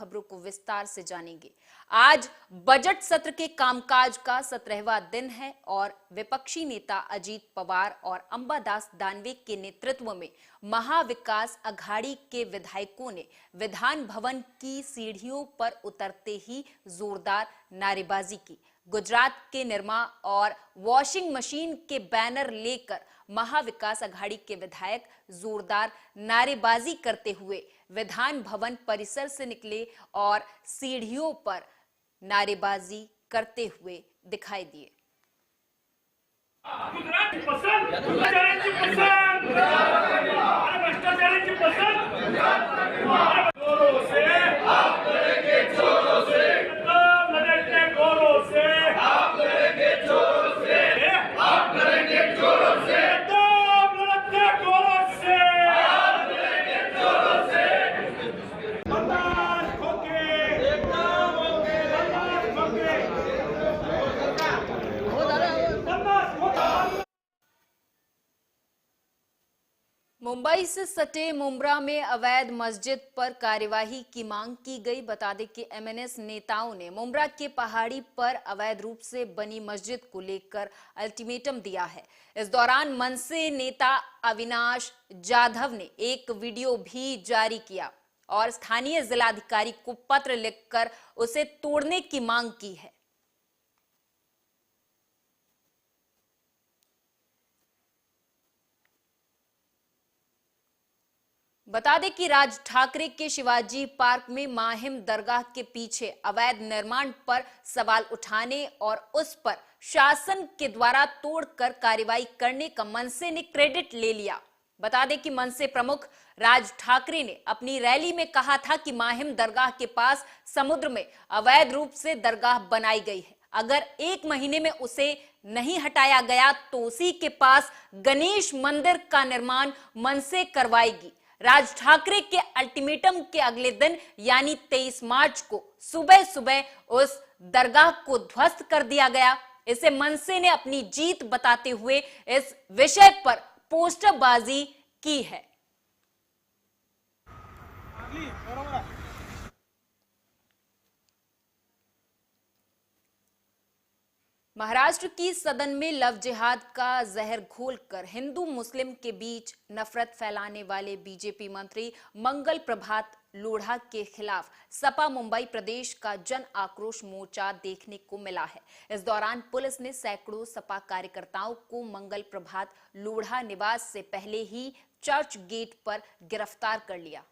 खबरों को विस्तार से जानेंगे। आज बजट सत्र के कामकाज का 17वां दिन है और विपक्षी नेता अजीत पवार और अंबादास दानवे के नेतृत्व में महाविकास अघाड़ी के विधायकों ने विधान भवन की सीढ़ियों पर उतरते ही जोरदार नारेबाजी की। गुजरात के निरमा और वॉशिंग मशीन के बैनर लेकर महाविकास अघाड़ी के विधायक जोरदार नारेबाजी करते हुए विधान भवन परिसर से निकले और सीढ़ियों पर नारेबाजी करते हुए दिखाई दिए। मुंबई से सटे मुंब्रा में अवैध मस्जिद पर कार्यवाही की मांग की गई। बता दें कि एमएनएस नेताओं ने मुंब्रा के पहाड़ी पर अवैध रूप से बनी मस्जिद को लेकर अल्टीमेटम दिया है। इस दौरान मनसे नेता अविनाश जाधव ने एक वीडियो भी जारी किया और स्थानीय जिलाधिकारी को पत्र लिखकर उसे तोड़ने की मांग की है। बता दें कि राज ठाकरे के शिवाजी पार्क में माहिम दरगाह के पीछे अवैध निर्माण पर सवाल उठाने और उस पर शासन के द्वारा तोड़कर कार्रवाई करने का मनसे ने क्रेडिट ले लिया। बता दें कि मनसे प्रमुख राज ठाकरे ने अपनी रैली में कहा था कि माहिम दरगाह के पास समुद्र में अवैध रूप से दरगाह बनाई गई है। अगर 1 महीने में उसे नहीं हटाया गया तो उसी के पास गणेश मंदिर का निर्माण मनसे करवाएगी। राज ठाकरे के अल्टीमेटम के अगले दिन यानी 23 मार्च को सुबह सुबह उस दरगाह को ध्वस्त कर दिया गया। इसे मनसे ने अपनी जीत बताते हुए इस विषय पर पोस्टरबाजी की है। महाराष्ट्र की सदन में लव जिहाद का जहर घोलकर हिंदू मुस्लिम के बीच नफरत फैलाने वाले बीजेपी मंत्री मंगल प्रभात लोढ़ा के खिलाफ सपा मुंबई प्रदेश का जन आक्रोश मोर्चा देखने को मिला है। इस दौरान पुलिस ने सैकड़ों सपा कार्यकर्ताओं को मंगल प्रभात लोढ़ा निवास से पहले ही चर्च गेट पर गिरफ्तार कर लिया।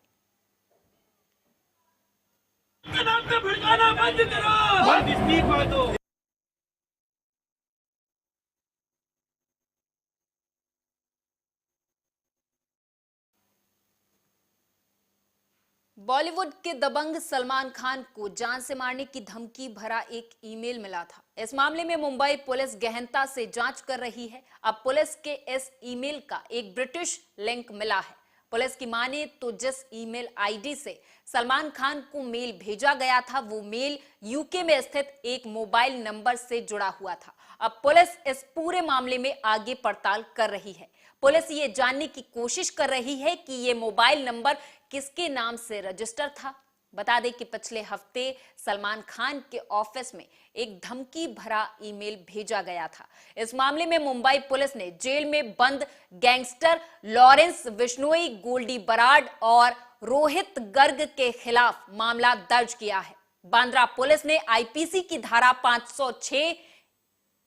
बॉलीवुड के दबंग सलमान खान को जान से मारने की धमकी भरा एक ईमेल मिला था। इस मामले में मुंबई पुलिस गहनता से जांच कर रही है। अब पुलिस के इस ईमेल का एक ब्रिटिश लिंक मिला है। पुलिस की माने तो जिस ईमेल आईडी से सलमान खान को मेल भेजा गया था वो मेल यूके में स्थित एक मोबाइल नंबर से जुड़ा हुआ था। अब पुलिस इस पूरे मामले में आगे पड़ताल कर रही है। पुलिस ये जानने की कोशिश कर रही है कि ये मोबाइल नंबर किसके नाम से रजिस्टर था। बता दें कि पिछले हफ्ते सलमान खान के ऑफिस में एक धमकी भरा ईमेल भेजा गया था। इस मामले में मुंबई पुलिस ने जेल में बंद गैंगस्टर लॉरेंस बिश्नोई, गोल्डी बराड और रोहित गर्ग के खिलाफ मामला दर्ज किया है। बांद्रा पुलिस ने आईपीसी की धारा 506/2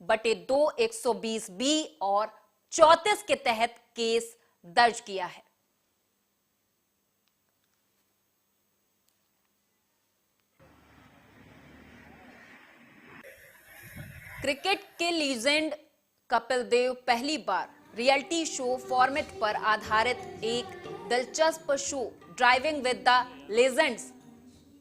120B और 34 के तहत केस दर्ज किया है। क्रिकेट के लीजेंड कपिल देव पहली बार रियलिटी शो फॉर्मेट पर आधारित एक दिलचस्प show driving with the legends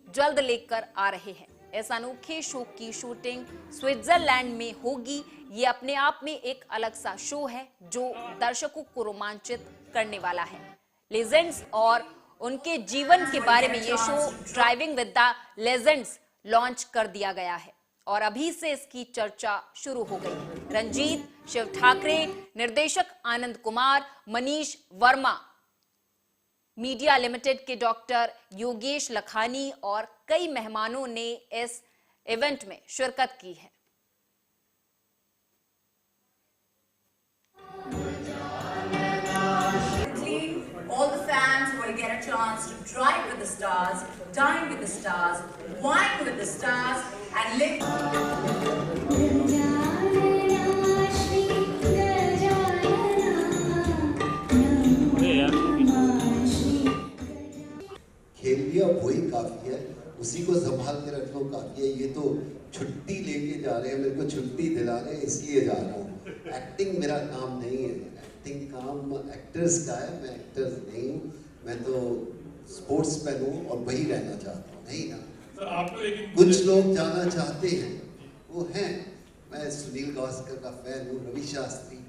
जल्द लेकर आ रहे हैं। इस अनोखे शो की शूटिंग स्विट्जरलैंड में होगी। ये अपने आप में एक अलग सा शो है जो दर्शकों को रोमांचित करने वाला है। लेजेंड्स और उनके जीवन के बारे में ये show driving with the legends launch कर दिया गया है और अभी से इसकी चर्चा शुरू हो गई। रंजीत, शिव ठाकरे, निर्देशक आनंद कुमार, मनीष वर्मा मीडिया लिमिटेड के डॉक्टर योगेश लखानी और कई मेहमानों ने इस इवेंट में शिरकत की है। All the fans will get a chance to drive with the stars, dine with the stars, wine with the stars, and live. खेल लिया वही काफी है, उसी को संभाल के रख लो काफी है। ये तो छुट्टी लेके जा रहे हैं, मेरे को छुट्टी दिला रहे हैं इसलिए जा रहा हूँ। एक्टिंग मेरा काम नहीं है, एक्टिंग काम एक्टर्स का है, मैं एक्टर नहीं हूँ। मैं तो स्पोर्ट्समैन हूँ और वही रहना चाहता हूँ, नहीं ना सर। आप लेकिन कुछ लोग जाना चाहते हैं, वो हैं। मैं सुनील गावस्कर का फैन हूँ, रवि शास्त्री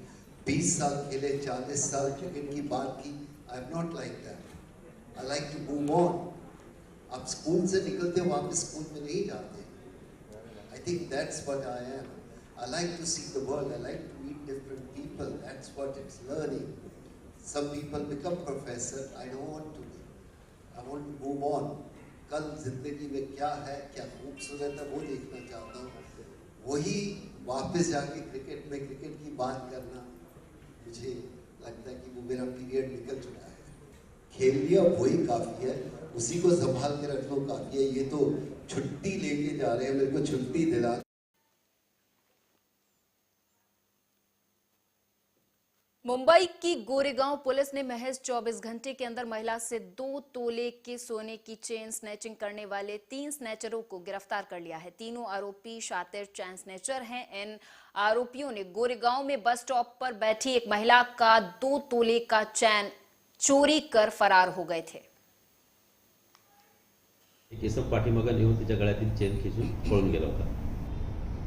20 साल खेले, 40 साल क्रिकेट की बात की। I am not like that, I like to move on. आप स्कूल से निकलते हो, वापस स्कूल में नहीं जाते। I think that's what I am. I like to see the world, I like to meet different people, that's what it's learning. Some people become professor, I don't want to be, I want to move on. कल जिंदगी में क्या है, क्या खूबसूरत है, वो देखना चाहता हूँ। वही वापस जाके क्रिकेट में क्रिकेट की बात करना, मुझे लगता है कि वो मेरा पीरियड निकल चुका है। खेल लिया वही काफी है, उसी को संभाल के रख लो काफी है। ये तो छुट्टी लेके जा रहे हैं, मेरे को छुट्टी दिला। मुंबई की गोरेगांव पुलिस ने महज 24 घंटे के अंदर महिला से 2 तोले के सोने की चेन स्नैचिंग करने वाले 3 स्नैचरों को गिरफ्तार कर लिया है। तीनों आरोपी शातिर चैन स्नैचर हैं। इन आरोपियों ने गोरेगांव में बस स्टॉप पर बैठी एक महिला का 2 तोले का चैन चोरी कर फरार हो गए थे। केसम पाठीमागं नेऊन तिच्या गळ्यातील चेन खेचून पळून गेला होता।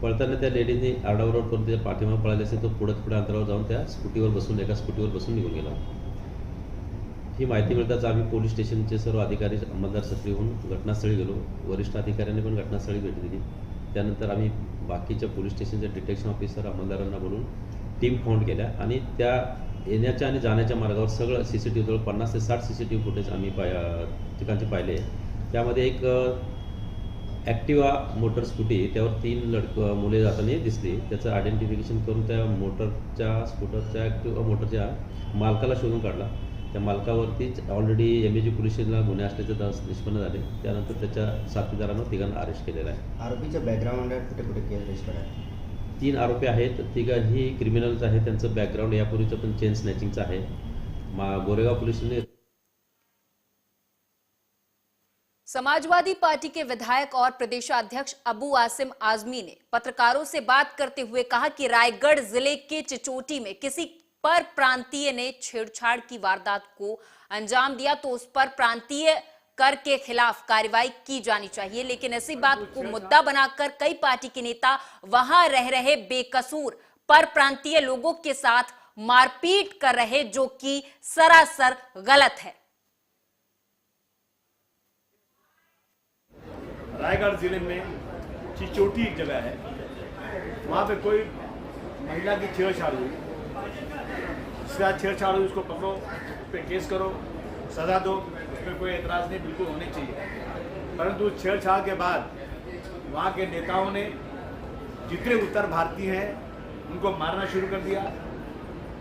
पळताना त्या लेडीने आरडाओरड करून त्याच्या पाठीमागे पळाले असेल, तो पुढे अंतरावर जाऊन त्या स्कूटीवर बसून एका स्कूटीवर बसून निघून गेला। ही माहिती मिळताच आम्ही पोलीस स्टेशनचे सर्व अधिकारी अंमलदार सक्रिय होऊन घटनास्थळी गेलो। वरिष्ठ अधिकाऱ्यांनी पण घटनास्थळी भेट दिली। त्यानंतर आम्ही बाकीच्या पोलीस स्टेशनचे डिटेक्शन ऑफिसर अंमलदारांना बोलून टीम फाउंड केल्या आणि त्या येण्याच्या आणि जाण्याच्या मार्गावर सगळं सीसीटीव्ही जवळ 50 ते 60 सीसीटीव्ही फुटेज आम्ही ठिकाणचे पाहिले। त्यामध्ये एक ॲक्टिवा मोटर स्कूटी, त्यावर 3 मुले जाताना दिसली। त्याचं आयडेंटिफिकेशन करून त्या स्कूटरच्या ॲक्टिवा मोटरच्या मालकाला शोधून काढला। त्या मालकावरतीच ऑलरेडी MAG पोलीस स्टेशनला गुन्हे असल्याचे निष्पन्न झाले। त्यानंतर त्याच्या साथीदारांना 3 अरेस्ट केलेला आहे। आरोपीच्या बॅकग्राऊंडवर कुठे कुठे केस रजिस्टर आहे? 3 आरोपी आहेत, 3ही क्रिमिनल्स आहेत। त्यांचं बॅकग्राऊंड यापूर्वीचं पण चेन स्नॅचिंगचं आहे। गोरेगाव पोलिसांनी समाजवादी पार्टी के विधायक और प्रदेशाध्यक्ष अबू आसिम आजमी ने पत्रकारों से बात करते हुए कहा कि रायगढ़ जिले के चिचोटी में किसी पर प्रांतीय ने छेड़छाड़ की वारदात को अंजाम दिया तो उस पर प्रांतीय कर के खिलाफ कार्रवाई की जानी चाहिए। लेकिन ऐसी बात को मुद्दा बनाकर कई पार्टी के नेता वहां रह रहे बेकसूर पर प्रांतीय लोगों के साथ मारपीट कर रहे, जो कि सरासर गलत है। रायगढ़ जिले में चिचोटी एक जगह है, वहाँ पे कोई महिला की छेड़छाड़ हुई, उसके छेड़छाड़ हुई, उसको पकड़ो, उस पर केस करो, सजा दो, उसमें कोई एतराज़ नहीं, बिल्कुल होनी चाहिए। परंतु छेड़छाड़ के बाद वहाँ के नेताओं ने जितने उत्तर भारतीय हैं उनको मारना शुरू कर दिया।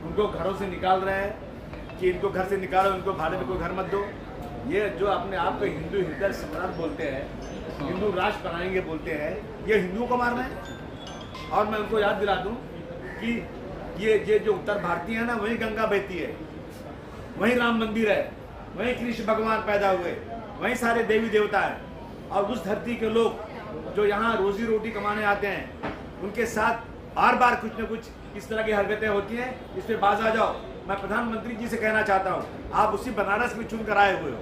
उनको घरों से निकाल रहे हैं कि इनको घर से निकालो, इनको भाड़े में कोई घर मत दो। ये जो अपने आप को हिंदू हृदय सम्राट बोलते हैं, हिंदू राष्ट्र बनाएंगे बोलते हैं, ये हिंदुओं को मारना है। और मैं उनको याद दिला दूं कि ये जो उत्तर भारतीय है ना, वहीं गंगा बहती है, वहीं राम मंदिर है, वहीं कृष्ण भगवान पैदा हुए, वहीं सारे देवी देवता हैं। और उस धरती के लोग जो यहाँ रोजी रोटी कमाने आते हैं, उनके साथ बार बार कुछ न कुछ इस तरह की हरकतें होती हैं। इस पर बाज आ जाओ। मैं प्रधानमंत्री जी से कहना चाहता हूँ, आप उसी बनारस में चुन कर आए हुए हो,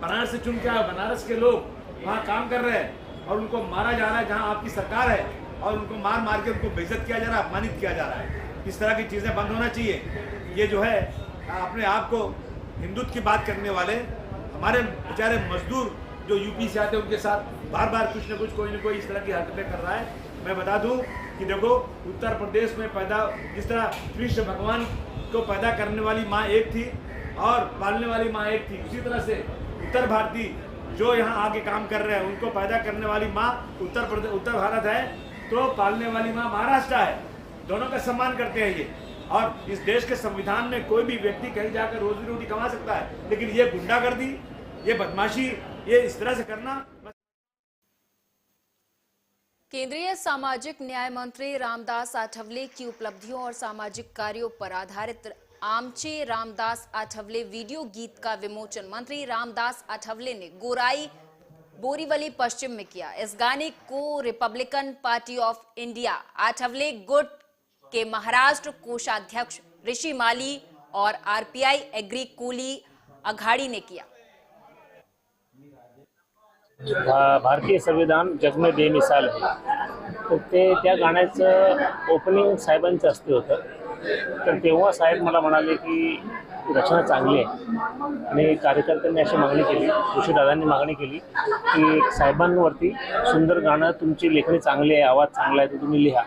बनारस से चुन के आए, बनारस के लोग वहाँ काम कर रहे हैं और उनको मारा जा रहा है जहाँ आपकी सरकार है, और उनको मार मार के उनको बेइज्जत किया जा रहा है, अपमानित किया जा रहा है। इस तरह की चीज़ें बंद होना चाहिए। ये जो है अपने आप को हिंदुत्व की बात करने वाले हमारे बेचारे मजदूर जो यूपी से आते हैं, उनके साथ बार बार कुछ न कुछ कोई न कोई इस तरह की हरकतें कर रहा है। मैं बता दूं कि देखो, उत्तर प्रदेश में पैदा जिस तरह कृष्ण भगवान को पैदा करने वाली माँ एक थी और पालने वाली माँ एक थी। उसी तरह से उत्तर भारतीय जो यहाँ आके काम कर रहे हैं उनको पैदा करने वाली माँ उत्तर भारत है, तो पालने वाली माँ महाराष्ट्र है। दोनों का सम्मान करते हैं ये। और इस देश के संविधान में कोई भी व्यक्ति कहीं जाकर रोजी रोटी कमा सकता है, लेकिन ये गुंडागर्दी, ये बदमाशी, ये इस तरह से करना। केंद्रीय सामाजिक न्याय मंत्री रामदास आठवले की उपलब्धियों और सामाजिक कार्यों पर आधारित आमचे रामदास आठवले वीडियो गीत का विमोचन मंत्री रामदास आठवले ने गोराई बोरीवली पश्चिम में किया। इस गाने को Republican party of India Athawale गुट के महाराष्ट्र कोषाध्यक्ष ऋषि माली और आरपीआई एग्री कोली अघाड़ी ने किया। भारतीय संविधान जग में बेमिसाल आहे, तर त्या गाण्याचं ओपनिंग साहेबांचं हस्ते होतं। तर तेव्हा साहेब मला म्हणाले की रचना चांगली आहे आणि कार्यकर्त्यांनी अशी मागणी केली, ऋषीदादांनी मागणी केली की साहेबांवरती सुंदर गाणं, तुमची लेखणी चांगली आहे, आवाज चांगला आहे, तर तुम्ही लिहा।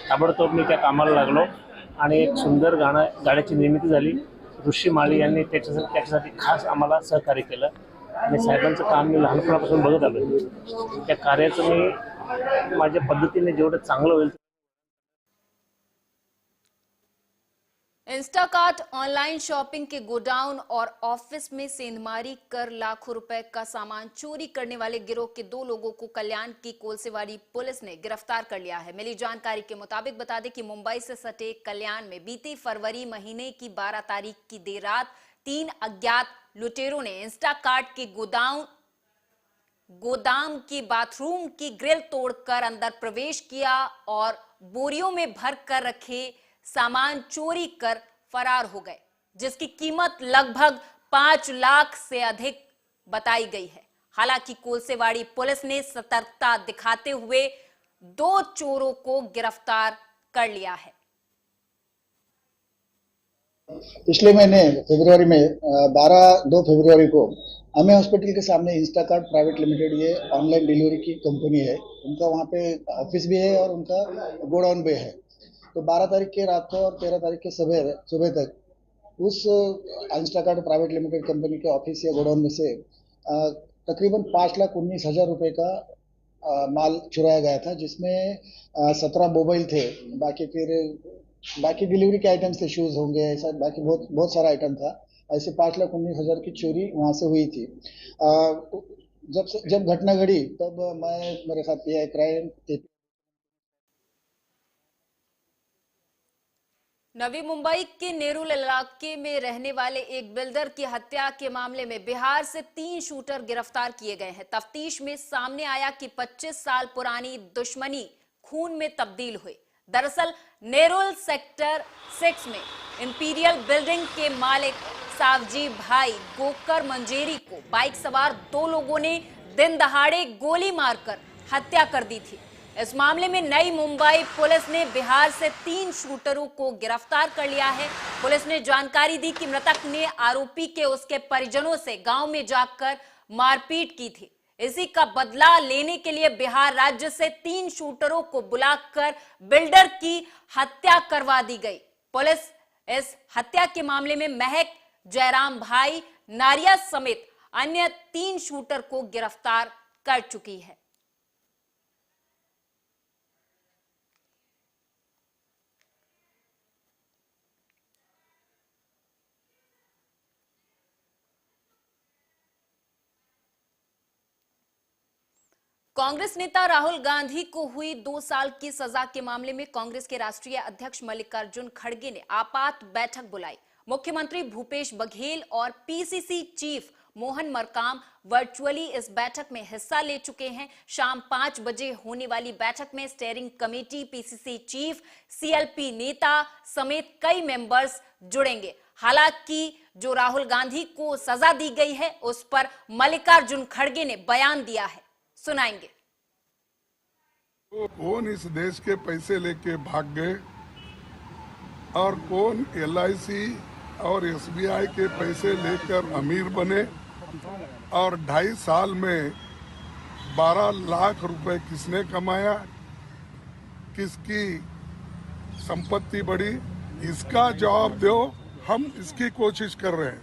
ताबडतोब मी त्या कामाला लागलो आणि एक सुंदर गाण्याची निर्मिती झाली। ऋषी माळी यांनी त्याच्यासाठी खास आम्हाला सहकार्य केलं आणि साहेबांचं काम मी लहानपणापासून बघत आलो। त्या कार्याचं मी माझ्या पद्धतीने जेवढं चांगलं होईल। इंस्टाकार्ट ऑनलाइन शॉपिंग के गोडाउन और ऑफिस में सेंधमारी कर लाखों रुपए का सामान चोरी करने वाले गिरोह के 2 लोगों को कल्याण की कोलसेवाड़ी पुलिस ने गिरफ्तार कर लिया है। मिली जानकारी के मुताबिक बता दें कि मुंबई से सटे कल्याण में बीते फरवरी महीने की 12 तारीख की देर रात 3 अज्ञात लुटेरों ने इंस्टाकार्ट के गोदाम की बाथरूम की ग्रिल तोड़कर अंदर प्रवेश किया और बोरियों में भर कर रखे सामान चोरी कर फरार हो गए, जिसकी कीमत लगभग 5 लाख से अधिक बताई गई है। हालांकि कोलसेवाड़ी पुलिस ने सतर्कता दिखाते हुए 2 चोरों को गिरफ्तार कर लिया है। पिछले महीने फरवरी में 2 फरवरी को हमें हॉस्पिटल के सामने इंस्टाकार्ट प्राइवेट लिमिटेड, ये ऑनलाइन डिलीवरी की कंपनी है, उनका वहाँ पे ऑफिस भी है और उनका गोडाउन भी है। तो 12 तारीख के रात को और 13 तारीख के सुबह तक उस इंस्टाकार्ट प्राइवेट लिमिटेड कंपनी के ऑफिस या गोडाउन में से तकरीबन 5,19,000 रुपए का माल चुराया गया था, जिसमें 17 मोबाइल थे, बाकी डिलीवरी के आइटम्स थे, शूज होंगे, ऐसा बाकी बहुत सारा आइटम था। ऐसे 5,19,000 की चोरी वहाँ से हुई थी। जब घटना घड़ी तब मेरे साथ पीआई क्राइम नवी मुंबई के नेरुल इलाके में रहने वाले एक बिल्डर की हत्या के मामले में बिहार से 3 शूटर गिरफ्तार किए गए हैं। तफ्तीश में सामने आया कि 25 साल पुरानी दुश्मनी खून में तब्दील हुई। दरअसल नेरुल सेक्टर 6 में इंपीरियल बिल्डिंग के मालिक सावजी भाई गोकर मंजेरी को बाइक सवार 2 लोगों ने दिन दहाड़े गोली मारकर हत्या कर दी थी। इस मामले में नई मुंबई पुलिस ने बिहार से 3 शूटरों को गिरफ्तार कर लिया है। पुलिस ने जानकारी दी कि मृतक ने आरोपी के उसके परिजनों से गांव में जाकर मारपीट की थी। इसी का बदला लेने के लिए बिहार राज्य से 3 शूटरों को बुलाकर बिल्डर की हत्या करवा दी गई। पुलिस इस हत्या के मामले में महक, जयराम भाई नारिया समेत अन्य 3 शूटर को गिरफ्तार कर चुकी है। कांग्रेस नेता राहुल गांधी को हुई 2 साल की सजा के मामले में कांग्रेस के राष्ट्रीय अध्यक्ष मल्लिकार्जुन खड़गे ने आपात बैठक बुलाई। मुख्यमंत्री भूपेश बघेल और PCC chief Mohan Markam virtually इस बैठक में हिस्सा ले चुके हैं। शाम 5 बजे होने वाली बैठक में steering committee, PCC chief, CLP नेता समेत कई मेंबर्स जुड़ेंगे। हालांकि जो राहुल गांधी को सजा दी गई है उस पर मल्लिकार्जुन खड़गे ने बयान दिया है, सुनाएंगे। कौन इस देश के पैसे लेके भाग गए और कौन LIC और SBI के पैसे लेकर अमीर बने और 2.5 साल में 12 लाख रुपए किसने कमाया, किसकी संपत्ति बढ़ी, इसका जवाब दो। हम इसकी कोशिश कर रहे हैं।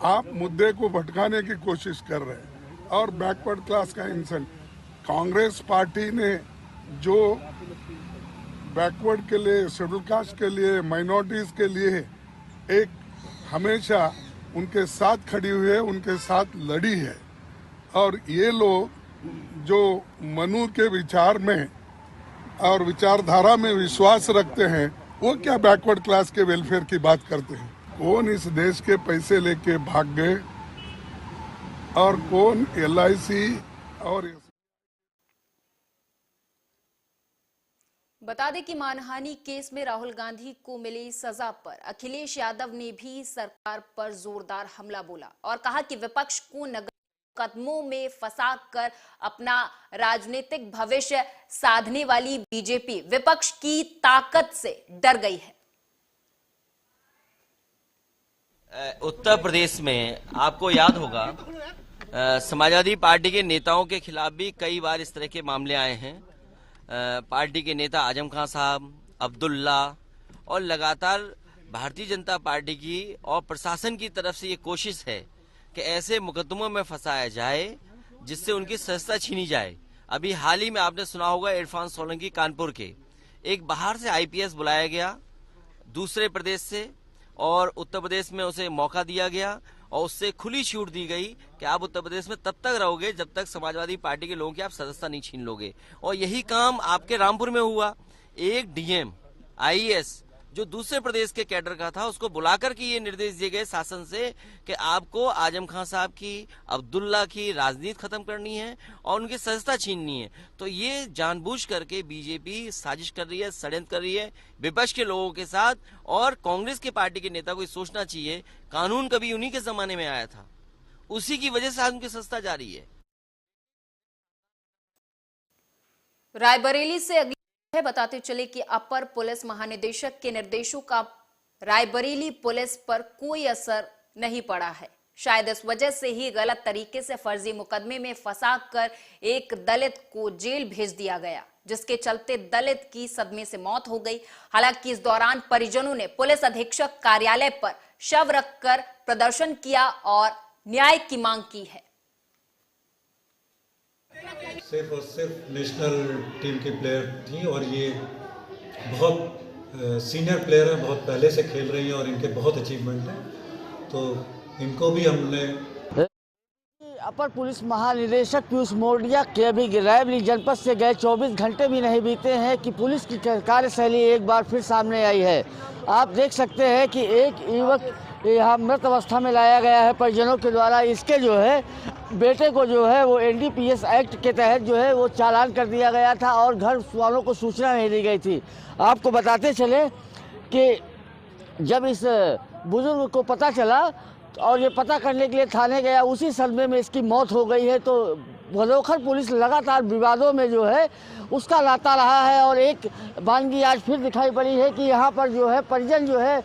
आप मुद्दे को भटकाने की कोशिश कर रहे हैं और बैकवर्ड क्लास का इंसल्ट। कांग्रेस पार्टी ने जो बैकवर्ड के लिए, शेड्यूल कास्ट के लिए, माइनॉरिटीज के लिए एक हमेशा उनके साथ खड़ी हुई है, उनके साथ लड़ी है। और ये लोग जो मनु के विचार में और विचारधारा में विश्वास रखते हैं, वो क्या बैकवर्ड क्लास के वेलफेयर की बात करते हैं? कौन इस देश के पैसे लेके भाग गए और कौन LIC और बता दें कि मानहानि केस में राहुल गांधी को मिली सजा पर अखिलेश यादव ने भी सरकार पर जोरदार हमला बोला और कहा कि विपक्ष को नगर कदमों में फंसाकर अपना राजनीतिक भविष्य साधने वाली बीजेपी विपक्ष की ताकत से डर गई है। उत्तर प्रदेश में आपको याद होगा समाजवादी पार्टी के नेताओं के खिलाफ भी कई बार इस तरह के मामले आए हैं। पार्टी के नेता आजम खान साहब, अब्दुल्ला और लगातार भारतीय जनता पार्टी की और प्रशासन की तरफ से ये कोशिश है कि ऐसे मुकदमों में फंसाया जाए जिससे उनकी सजता छीनी जाए। अभी हाल ही में आपने सुना होगा इरफान सोलंकी कानपुर के, एक बाहर से IPS बुलाया गया दूसरे प्रदेश से और उत्तर प्रदेश में उसे मौका दिया गया और उससे खुली छूट दी गई कि आप उत्तर प्रदेश में तब तक रहोगे जब तक समाजवादी पार्टी के लोगों की आप सदस्यता नहीं छीन लोगे। और यही काम आपके रामपुर में हुआ। एक DM IAS जो दूसरे प्रदेश के कैडर का था, उसको बुलाकर के ये निर्देश दिए गए शासन से कि आपको आजम खान साहब की, अब्दुल्ला की राजनीति खत्म करनी है और उनकी सदस्यता छीननी है। तो ये जानबूझ करके बीजेपी साजिश कर रही है, षड्यंत्र कर रही है विपक्ष के लोगों के साथ। और कांग्रेस के पार्टी के नेता को सोचना चाहिए, कानून कभी उन्हीं के जमाने में आया था, उसी की वजह से आज उनकी सदस्यता जारी है। रायबरेली से बताते चले कि अपर पुलिस महानिदेशक के निर्देशों का रायबरेली पुलिस पर कोई असर नहीं पड़ा है। शायद इस वजह से ही गलत तरीके से फर्जी मुकदमे में फंसाकर एक दलित को जेल भेज दिया गया, जिसके चलते दलित की सदमे से मौत हो गई। हालांकि इस दौरान परिजनों ने पुलिस अधीक्षक कार्यालय पर शव रखकर प्रदर्शन किया और न्याय की मांग की है। सिर्फ और सिर्फ नेशनल टीम की प्लेयर थी और ये बहुत सीनियर प्लेयर हैं, बहुत पहले से खेल रही हैं और इनके बहुत अचीवमेंट हैं, तो इनको भी हमने। अपर पुलिस महानिदेशक पीयूष मोरडिया के अभी रायबरेली जनपद से गए 24 घंटे भी नहीं बीते हैं कि पुलिस की कार्यशैली एक बार फिर सामने आई है। आप देख सकते हैं कि एक युवक यहाँ मृत अवस्था में लाया गया है परिजनों के द्वारा। इसके जो है बेटे को जो है वो NDPS एक्ट के तहत जो है वो चालान कर दिया गया था और घर वालों को सूचना नहीं दी गई थी। आपको बताते चले कि जब इस बुजुर्ग को पता चला और ये पता करने के लिए थाने गया, उसी सदमे में इसकी मौत हो गई है। तो भदोखर पुलिस लगातार विवादों में जो है उसका लाता रहा है और एक वानगी आज फिर दिखाई पड़ी है कि यहाँ पर जो है परिजन जो है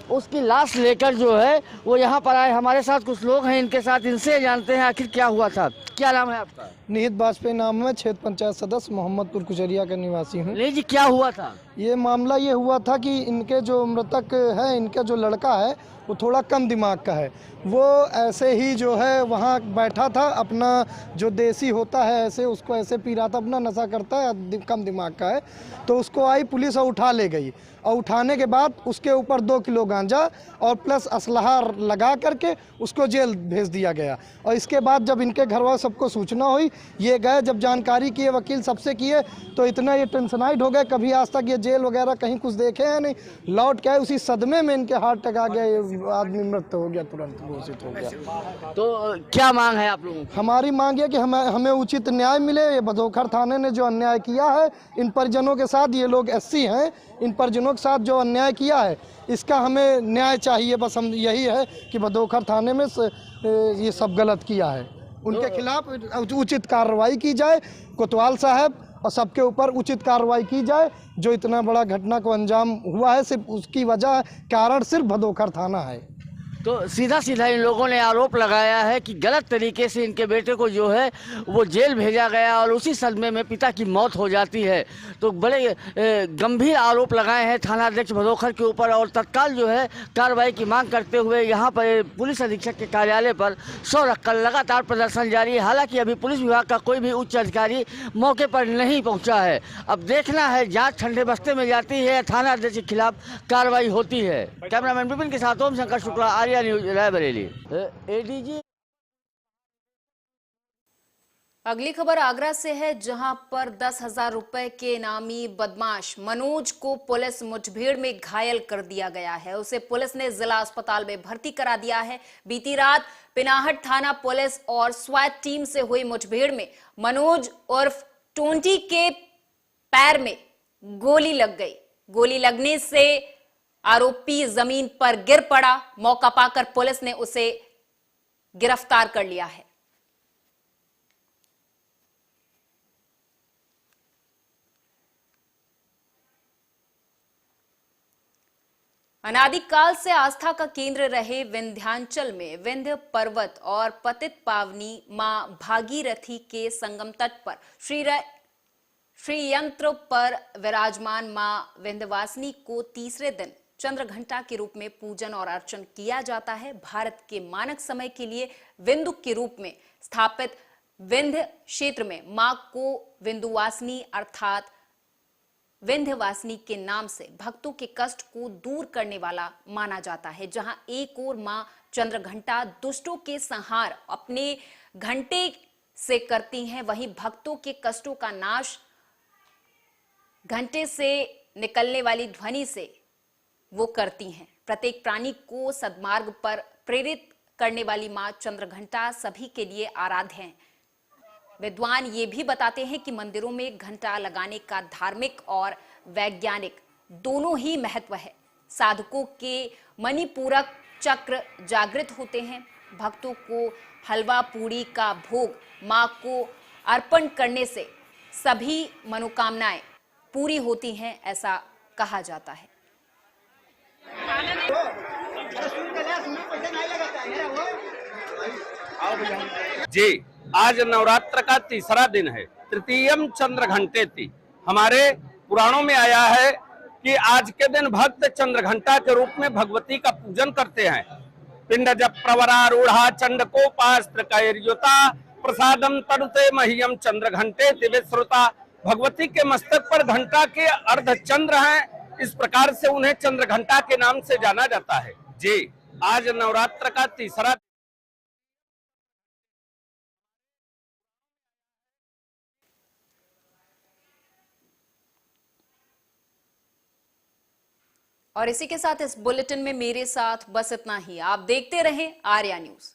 उसकी लाश लेकर जो है वो यहाँ पर आए। हमारे साथ कुछ लोग हैं, इनके साथ इनसे जानते हैं आखिर क्या हुआ था। क्या नाम है आपका? निहित वाजपेयी नाम है, क्षेत्र पंचायत सदस्य मोहम्मदपुर कुचरिया का निवासी हूँ। नहीं जी, क्या हुआ था? ये मामला ये हुआ था कि इनके जो मृतक है, इनका जो लड़का है वो थोड़ा कम दिमाग का है। वो ऐसे ही जो है वहाँ बैठा था, अपना जो देसी होता है ऐसे उसको ऐसे पी रहा था, अपना नशा करता है, कम दिमाग का है। तो उसको आई पुलिस और उठा ले गई और उठाने के बाद उसके ऊपर 2 किलो गांजा और प्लस असलहा लगा करके उसको जेल भेज दिया गया। और इसके बाद जब इनके घर वाले सबको सूचना हुई, ये गए, जब जानकारी किए वकील सबसे किए तो इतना ये टेंशनाइड हो गए, कभी आज तक ये जेल वगैरह कहीं कुछ देखे हैं नहीं। लौट के आए, उसी सदमे में इनके हार्ट अटैक आ गया, ये आदमी मृत हो गया, तुरंत घोषित हो गया। तो क्या मांग है आप लोगों की? हमारी मांग है कि हमें उचित न्याय मिले। ये भदोखर थाने ने जो अन्याय किया है इन परिजनों के साथ, ये लोग SC हैं, इन परिजनों के साथ जो अन्याय किया है इसका हमें न्याय चाहिए। बस हम यही है कि भदोखर थाने में ये सब गलत किया है, उनके खिलाफ उचित कार्रवाई की जाए। कोतवाल साहब और सबके ऊपर उचित कार्रवाई की जाए। जो इतना बड़ा घटना को अंजाम हुआ है, सिर्फ उसकी वजह कारण सिर्फ भदोखर थाना है। तो सीधा सीधा इन लोगों ने आरोप लगाया है कि गलत तरीके से इनके बेटे को जो है वो जेल भेजा गया और उसी सदमे में पिता की मौत हो जाती है। तो बड़े गंभीर आरोप लगाए हैं थानाध्यक्ष भदोखर के ऊपर और तत्काल जो है कार्रवाई की मांग करते हुए यहाँ पर पुलिस अधीक्षक के कार्यालय पर सौ रखकर लगातार प्रदर्शन जारी है। हालांकि अभी पुलिस विभाग का कोई भी उच्च अधिकारी मौके पर नहीं पहुँचा है। अब देखना है जाँच ठंडे बस्ते में जाती है, थानाध्यक्ष के खिलाफ कार्रवाई होती है। कैमरामैन विपिन के साथ ओम शंकर शुक्ला, आर्या न्यूज, रायबरेली। एडीजी। अगली खबर आगरा से है, जहां पर 10,000 रुपए के इनामी बदमाश मनोज को पुलिस मुठभेड़ में घायल कर दिया गया है। उसे पुलिस ने जिला अस्पताल में भर्ती करा दिया है। बीती रात पिनाहट थाना पुलिस और स्वाट टीम से हुई मुठभेड़ में मनोज उर्फ टोंटी के पैर में गोली लग गई। गोली लगने से आरोपी जमीन पर गिर पड़ा। मौका पाकर पुलिस ने उसे गिरफ्तार कर लिया है। अनादिकाल से आस्था का केंद्र रहे विंध्याचल में विंध्य पर्वत और पतित पावनी मां भागीरथी के संगम तट पर श्रीयंत्र पर विराजमान मां विंध्यवासिनी को तीसरे दिन चंद्रघंटा के रूप में पूजन और अर्चन किया जाता है। भारत के मानक समय के लिए विंदु के रूप में स्थापित विंध्य क्षेत्र में मां को विंध्यवासिनी अर्थात विंध्यवासिनी के नाम से भक्तों के कष्ट को दूर करने वाला माना जाता है। जहां एक ओर मां चंद्रघंटा दुष्टों के संहार अपने घंटे से करती हैं, वहीं भक्तों के कष्टों का नाश घंटे से निकलने वाली ध्वनि से वो करती हैं। प्रत्येक प्राणी को सद्मार्ग पर प्रेरित करने वाली मां चंद्रघंटा सभी के लिए आराध्य हैं। विद्वान ये भी बताते हैं कि मंदिरों में घंटा लगाने का धार्मिक और वैज्ञानिक दोनों ही महत्व है। साधकों के मणिपूरक चक्र जागृत होते हैं। भक्तों को हलवा पूड़ी का भोग मां को अर्पण करने से सभी मनोकामनाएं पूरी होती हैं, ऐसा कहा जाता है। जी, आज नवरात्र का तीसरा दिन है, तृतीयम चंद्रघंटेति। हमारे पुराणों में आया है कि आज के दिन भक्त चंद्रघंटा के रूप में भगवती का पूजन करते हैं। पिंड जप प्रवरारूढ़ा चंडकोपास्त्र कैर्युता प्रसादम तरुते मह्यम चंद्रघंटेति विश्रुता। भगवती के मस्तक पर घंटा के अर्ध चंद्र हैं, इस प्रकार से उन्हें चंद्रघंटा के नाम से जाना जाता है। जी, आज नवरात्र का तीसरा। और इसी के साथ इस बुलेटिन में मेरे साथ बस इतना ही। आप देखते रहें आर्या न्यूज।